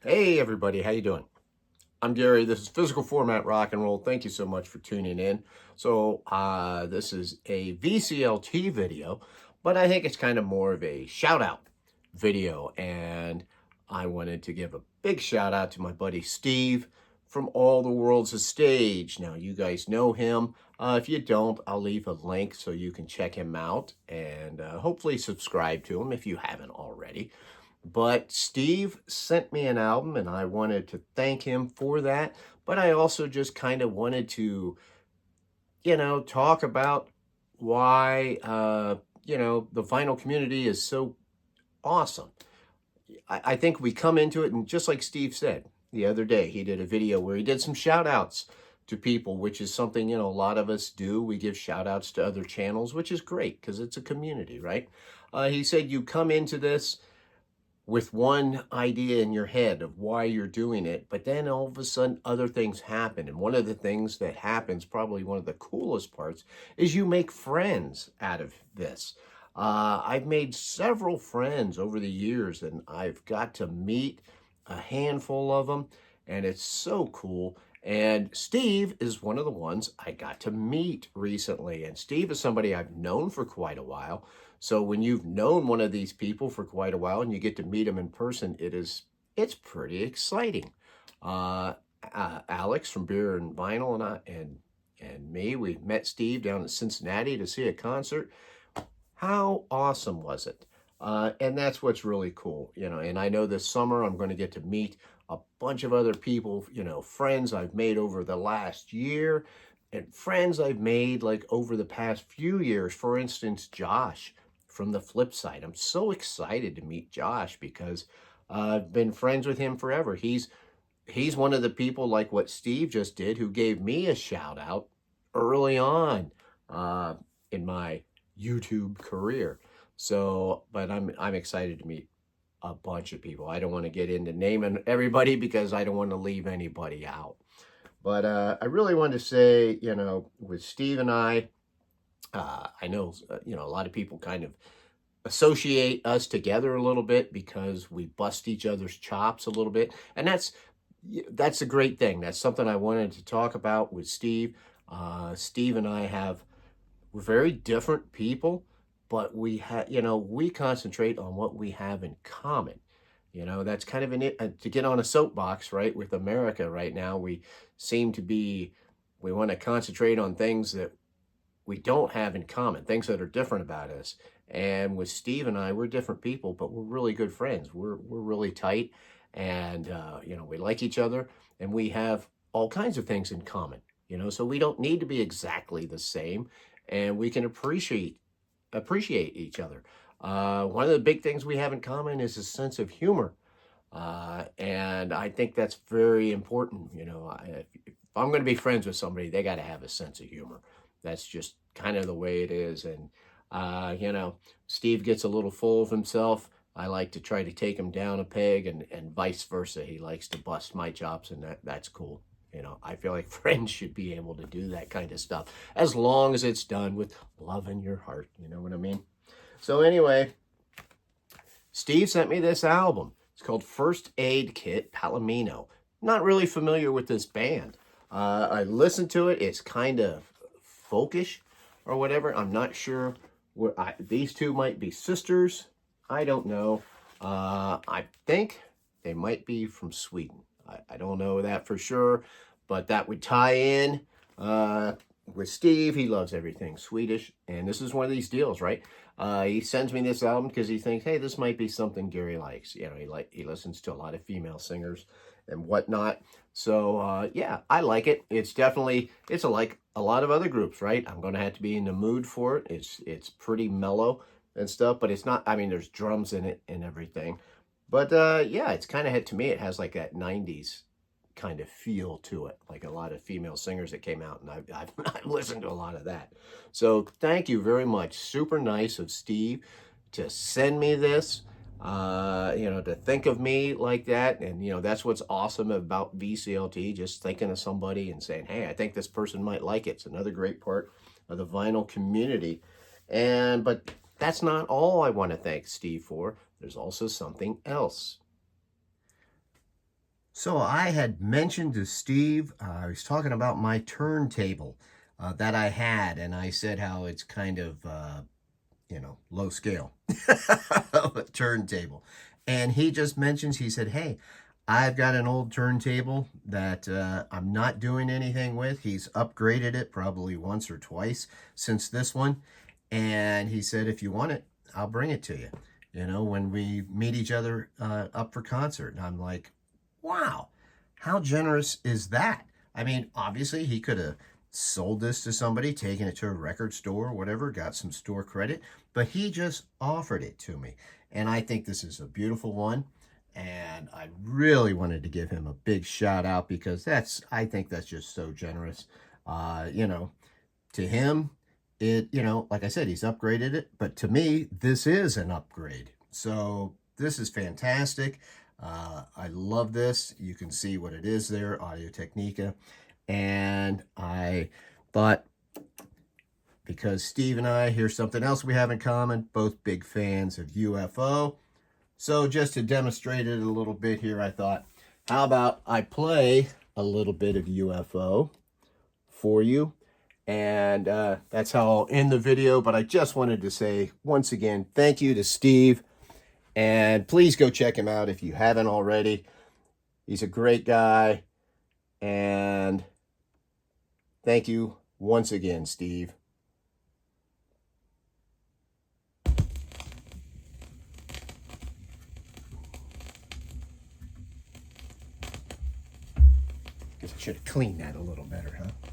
Hey everybody, how you doing? I'm Gary. This is Physical Format Rock and Roll. Thank you so much for tuning in. This is a VCLT video, but I think it's kind of more of a shout out video. And I wanted to give a big shout out to my buddy Steve from All the World's a Stage. Now, you guys know him. If you don't, I'll leave a link so you can check him out and hopefully subscribe to him if you haven't already. But Steve sent me an album and I wanted to thank him for that. But I also just kind of wanted to, talk about why, the vinyl community is so awesome. I think we come into it, and just like Steve said the other day, he did a video where he did some shout outs to people, which is something, a lot of us do. We give shout outs to other channels, which is great because it's a community, right? He said, you come into this with one idea in your head of why you're doing it, but then all of a sudden other things happen. And one of the things that happens, probably one of the coolest parts, is you make friends out of this. I've made several friends over the years, and I've got to meet a handful of them, and it's so cool. And Steve is one of the ones I got to meet recently. And Steve is somebody I've known for quite a while. So when you've known one of these people for quite a while and you get to meet them in person, it's pretty exciting. Alex from Beer and Vinyl and me, we met Steve down in Cincinnati to see a concert. How awesome was it? And that's what's really cool, and I know this summer I'm going to get to meet a bunch of other people, friends I've made over the last year and friends I've made like over the past few years. For instance, Josh from the Flip Side. I'm so excited to meet Josh because I've been friends with him forever. He's one of the people like what Steve just did who gave me a shout out early on in my YouTube career. So, but I'm excited to meet a bunch of people. I don't want to get into naming everybody because I don't want to leave anybody out. But I really wanted to say, with Steve and I know, a lot of people kind of associate us together a little bit because we bust each other's chops a little bit. And that's a great thing. That's something I wanted to talk about with Steve. Steve and we're very different people, but we concentrate on what we have in common. That's kind of to get on a soapbox, right? With America right now, we want to concentrate on things that we don't have in common, things that are different about us. And with Steve and I, we're different people, but we're really good friends. We're really tight, and we like each other, and we have all kinds of things in common. So we don't need to be exactly the same, and we can appreciate each other. One of the big things we have in common is a sense of humor, and I think that's very important. If I'm going to be friends with somebody, they got to have a sense of humor. That's just kind of the way it is. And, Steve gets a little full of himself. I like to try to take him down a peg and vice versa. He likes to bust my chops, and that's cool. I feel like friends should be able to do that kind of stuff as long as it's done with love in your heart. You know what I mean? So anyway, Steve sent me this album. It's called First Aid Kit Palomino. Not really familiar with this band. I listened to it. It's kind of folkish or whatever. I'm not sure these two might be sisters. I don't know. I think they might be from Sweden. I don't know that for sure, but that would tie in with Steve. He loves everything Swedish, and this is one of these deals, right? He sends me this album because he thinks, hey, this might be something Gary likes. He listens to a lot of female singers and whatnot. So yeah, I like it. It's like a lot of other groups, right? I'm going to have to be in the mood for it. It's pretty mellow and stuff, but it's not. I mean, there's drums in it and everything. But yeah, it's kind of to me, it has like that 90s kind of feel to it, like a lot of female singers that came out, and I've listened to a lot of that. So thank you very much. Super nice of Steve to send me this, to think of me like that. And, that's what's awesome about VCLT, just thinking of somebody and saying, hey, I think this person might like it. It's another great part of the vinyl community. But that's not all I want to thank Steve for. There's also something else. So I had mentioned to Steve, I was talking about my turntable that I had, and I said how it's kind of, low scale of a turntable. And he just mentions, he said, hey, I've got an old turntable that I'm not doing anything with. He's upgraded it probably once or twice since this one. And he said, if you want it, I'll bring it to you, when we meet each other up for concert. And I'm like, wow, how generous is that? I mean, obviously, he could have sold this to somebody, taken it to a record store or whatever, got some store credit, but he just offered it to me. And I think this is a beautiful one. And I really wanted to give him a big shout out because I think that's just so generous. To him, like I said, he's upgraded it, but to me, this is an upgrade. So this is fantastic. I love this. You can see what it is there, Audio Technica. And I thought, because Steve and I, here's something else we have in common, both big fans of UFO. So just to demonstrate it a little bit here, I thought, how about I play a little bit of UFO for you? And that's how I'll end the video. But I just wanted to say, once again, thank you to Steve. And please go check him out if you haven't already. He's a great guy. And thank you once again, Steve. Guess I should have cleaned that a little better, huh?